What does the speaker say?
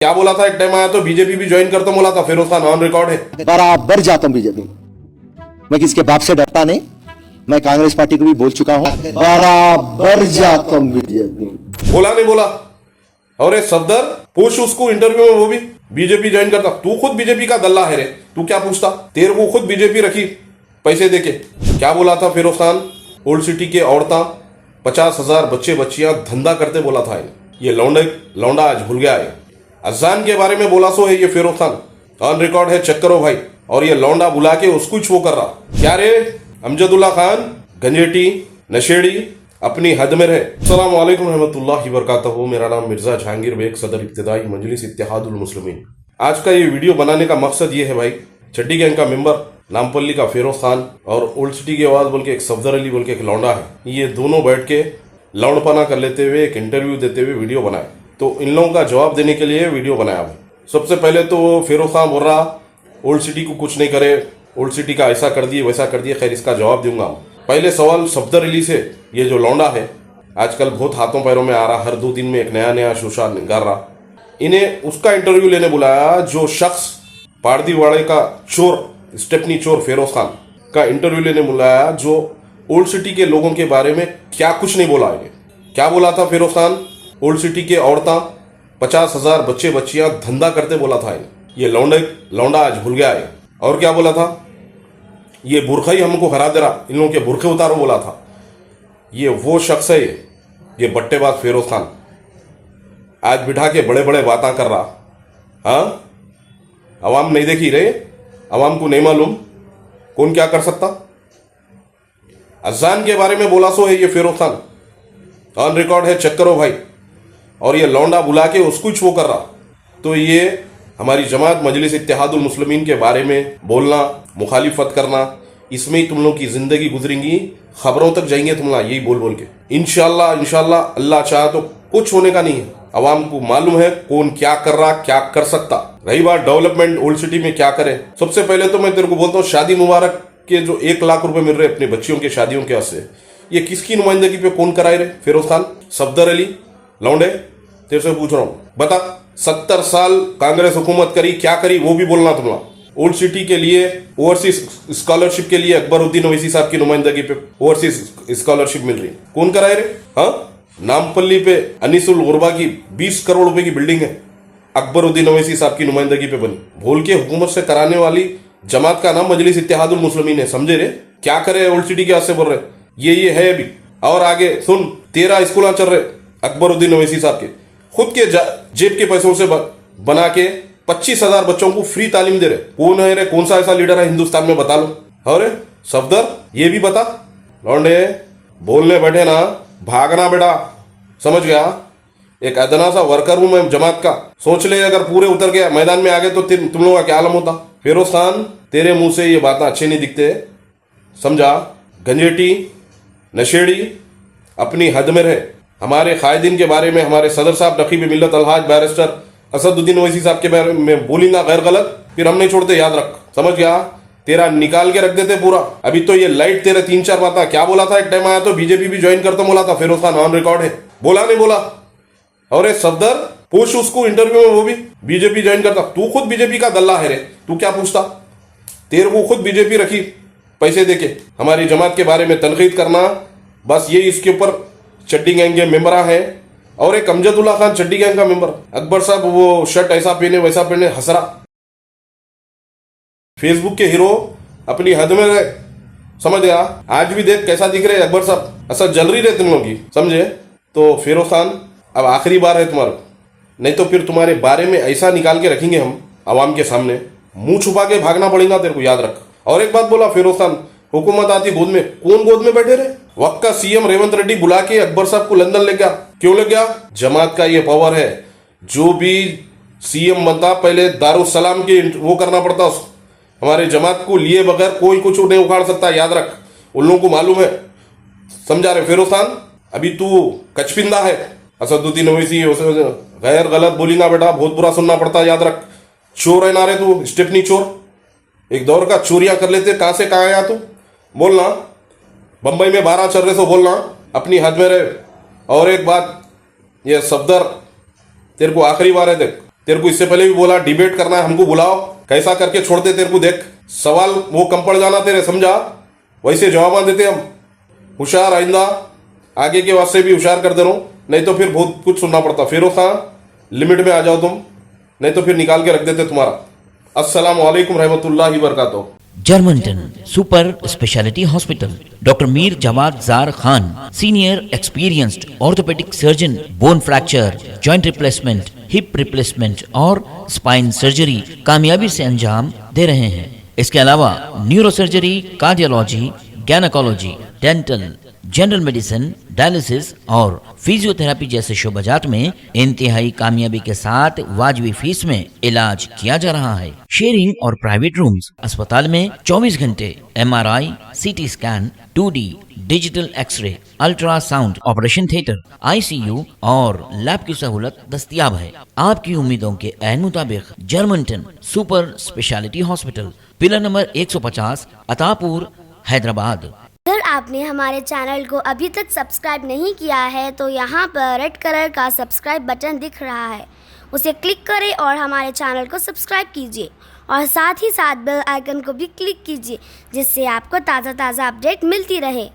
क्या बोला था? एक टाइम आया तो बीजेपी भी ज्वाइन करता बोला था, फिरोज खान ऑन रिकॉर्ड है। बराबर जाता हूं बीजेपी। मैं किसके बाप से डरता नहीं। मैं कांग्रेस पार्टी को भी बोल चुका हूं, बराबर जाता हूं बीजेपी। बोला नहीं बोला? और ये सफदर पूछ उसको इंटरव्यू में, वो भी बीजेपी ज्वाइन करता। तू खुद बीजेपी का दल्ला है रे, तू क्या पूछता? तेरे को खुद बीजेपी रखी पैसे देके। क्या बोला था फिरोज खान? ओल्ड सिटी के औरतां 50,000 बच्चे बच्चियां धंधा करते बोला था। ये लौंडा आज भूल गया है। अजान के बारे में बोला सो है ये फिरोज खान, ऑन रिकॉर्ड है, चेक करो भाई। और ये लौंडा बुला के उसको ही वो कर रहा। क्या रे अमजदुल्ला खान, गंजेटी नशेड़ी, अपनी हद में रहे। अस्सलाम वालेकुम रहमतुल्लाहि वबरकातुहू। मेरा नाम मिर्जा जहांगीर बेग, सदर इब्तिदाई मजलिस इत्तेहादुल मुस्लिमीन। आज का ये वीडियो बनाने का मकसद ये है भाई, चड्डी गैंग का मेंबर नामपल्ली का फिरोज खान और ओल्ड सिटी की आवाज बोल के एक सफदर अली बोल के एक लौंडा है, ये दोनों बैठ के लौंडपना कर लेते हुए एक इंटरव्यू देते हुए वीडियो बनाए। तो इन लोगों का जवाब देने के लिए वीडियो बनाया भाई। सबसे पहले तो फिरोज खान बोल रहा ओल्ड सिटी को कुछ नहीं करे, ओल्ड सिटी का ऐसा कर दिए वैसा कर दिए। खैर इसका जवाब दूंगा। पहले सवाल सफदर अली से। ये जो लौंडा है आजकल बहुत हाथों पैरों में आ रहा, हर 2 दिन में एक नया शोशा निकाल रहा। इन्हें उसका इंटरव्यू लेने बुलाया जो शख्स पारदीवाड़े का चोर, स्टेपनी चोर फिरोज खान का इंटरव्यू लेने बुलाया, जो ओल्ड सिटी के लोगों के बारे में क्या कुछ नहीं बोला। इन्हें क्या बोला था फिरोज खान? ओल्ड सिटी के औरतां 50,000 बच्चे बच्चियां धंधा करते बोला था। ये लौंडा आज भूल गया है। और क्या बोला था? ये बुरखा ही हमको हरा दे रहा, इन लोगों के बुरखे उतारो बोला था। ये वो शख्स है, ये बट्टेबाज फिरोज खान आज बिठा के बड़े बड़े बातें कर रहा। हाँ, अवाम नहीं देखी रे, अवाम को नहीं मालूम कौन क्या कर सकता। अजान के बारे में बोला सो है ये फिरोज खान, ऑन रिकॉर्ड है, चेक करो भाई। और ये लौंडा बुला के उसको वो कर रहा। तो ये हमारी जमात मजलिस इत्तेहादुल मुस्लिमीन के बारे में बोलना, मुखालिफत करना, इसमें ही तुम लोग की जिंदगी गुजरेंगी, खबरों तक जाएंगे तुम लोग यही बोल बोल के। इंशाल्लाह अल्लाह चाह तो कुछ होने का नहीं है। अवाम को मालूम है कौन क्या कर रहा, क्या कर सकता। रही बात डेवलपमेंट ओल्ड सिटी में क्या करे, सबसे पहले तो मैं तेरे को बोलता हूँ, शादी मुबारक के जो 1 लाख रुपए मिल रहे अपने बच्चियों के शादियों के वास्ते, ये किसकी नुमाइंदगी पे कौन कराए रे? फिरोज खान, सफदर अली, लौंडे, तेरे से पूछ रहा हूँ, बता। 70 साल कांग्रेस हुकूमत करी, क्या करी वो भी बोलना तुम लोग। ओल्ड सिटी के लिए ओवरसीज स्कॉलरशिप के लिए अकबरुद्दीन ओवैसी साहब की नुमाइंदगी पे ओवरसीज स्कॉलरशिप मिल रही, कौन कराए रे? हाँ, नामपल्ली पे अनीसुल गुरबा की 20 करोड़ रुपए की बिल्डिंग है, अकबरुद्दीन ओवैसी साहब की नुमाइंदगी पे बनी। भूल के हुकूमत से कराने वाली जमात का नाम मजलिस इत्तेहादुल मुस्लिमीन है, समझे रे? क्या करे ओल्ड सिटी के वास्ते बोल रहे, ये है अभी। और आगे सुन, 13 स्कूल चल रहे अकबरुद्दीन ओवैसी साहब के, खुद के जेब के पैसों से बना के 25,000 बच्चों को फ्री तालीम दे रहे। कौन है रे? कौन सा ऐसा लीडर है हिंदुस्तान में, बता लो। और सफदर ये भी बता। लौंडे बोलने बैठे ना, भागना बेटा, समझ गया? एक अदना सा वर्कर हूं मैं जमात का, सोच ले अगर पूरे उतर के मैदान में आ गए तो तुम लोगों का क्या आलम होता। फिरोज खान, तेरे मुंह से ये बातें अच्छे नहीं दिखते, समझा? गंजेटी नशेड़ी, अपनी हद में रहे। हमारे कायदीन के बारे में हमारे सदर साहब नकीब मिल्लत अलहाज बैरिस्टर असदुद्दीन ओवैसी साहब के बारे में बोलेगा गैर गलत, फिर हम नहीं छोड़ते, याद रख, समझ गया? तेरा निकाल के रख देते पूरा। अभी तो ये लाइट तेरे 3-4 बातें। क्या बोला था? एक टाइम आया तो बीजेपी भी ज्वाइन करता बोला था फिरोज खान, ऑन रिकॉर्ड है। बोला नहीं बोला? और ये सफदर पूछ उसको इंटरव्यू में, वो भी बीजेपी ज्वाइन करता। तू खुद बीजेपी का दल्ला है रे, तू क्या पूछता? तेरे को खुद बीजेपी रखी पैसे देके हमारी जमात के बारे में तनकीद करना, बस ये इसके ऊपर चड्डी गैंग के मेंबर हैं। और एक अमजदुल्ला खान चड्डी गैंग का मेंबर, अकबर साहब वो शर्ट ऐसा पहने वैसा पहने हंसरा। फेसबुक के हीरो अपनी हद में रहे, समझ गया? आज भी देख कैसा दिख रहे अकबर साहब, ऐसा जल रही रहे तुम लोग की, समझे? तो फिरोज खान अब आखिरी बार है तुम्हारा, नहीं तो फिर तुम्हारे बारे में ऐसा निकाल के रखेंगे हम आवाम के सामने, मुंह छुपा के भागना पड़ेगा तेरे को, याद रख। और एक बात बोला फिरोज खान, हुकूमत आती गोद में, कौन गोद में बैठे रहे? वक्त का सीएम रेवंत रेड्डी बुला के अकबर साहब को लंदन ले गया। क्यों ले गया? जमात का ये पावर है, जो भी सीएम बनता पहले दारुसलाम के वो करना पड़ता उसको। हमारे जमात को लिए बगैर कोई कुछ नहीं उखाड़ सकता, याद रख, उन लोगों को मालूम है, समझा रहे? फिरोज खान अभी तू कचपिंदा है, असदुद्दीन ओवैसी गैर गलत बोलेगा बेटा, बहुत बुरा सुनना पड़ता, याद रख। चोर है ना रे तू, स्टेपनी चोर, एक दौर का चोरियां कर लेते, कहां से कहां आया तू? बोलना, बंबई में 12 चल रहे सो बोलना, अपनी हद में रहे। और एक बात, ये सफदर तेरे को आखिरी बार है देख, तेरे को इससे पहले भी बोला डिबेट करना है हमको बुलाओ, कैसा करके छोड़ते तेरे को देख। सवाल वो कम पड़ जाना तेरे, समझा? वैसे जवाब देते हम। होशियार आइंदा, आगे के वास्ते भी होशियार कर दे रहा हूं, नहीं तो फिर बहुत कुछ सुनना पड़ता। फिरोज खान लिमिट में आ जाओ तुम, नहीं तो फिर निकाल के रख देते तुम्हारा। अस्सलाम वालेकुम रहमतुल्लाहि वबरकातुहू। जर्मनटन super speciality hospital, doctor Mir Jawad Zar Khan, senior experienced orthopaedic surgeon, bone fracture, joint replacement, hip replacement और स्पाइन सर्जरी कामयाबी से अंजाम दे रहे हैं। इसके अलावा neuro surgery, cardiology, gynaecology, dental, general medicine, dialysis और फिजियोथेरेपी जैसे शोबाजात में इंतहाई कामयाबी के साथ वाजबी फीस में इलाज किया जा रहा है। शेयरिंग और प्राइवेट रूम्स, अस्पताल में 24 घंटे MRI, CT scan, 2D digital x-ray, ultrasound, operation theatre, ICU और लैब की सहूलत दस्तयाब है। आपकी उम्मीदों के ऐन मुताबिक Germanten super speciality hospital, pillar number 150, Attapur, Hyderabad. अगर आपने हमारे चैनल को अभी तक सब्सक्राइब नहीं किया है तो यहाँ पर रेड कलर का सब्सक्राइब बटन दिख रहा है, उसे क्लिक करें और हमारे चैनल को सब्सक्राइब कीजिए और साथ ही साथ बेल आइकन को भी क्लिक कीजिए, जिससे आपको ताज़ा अपडेट मिलती रहे।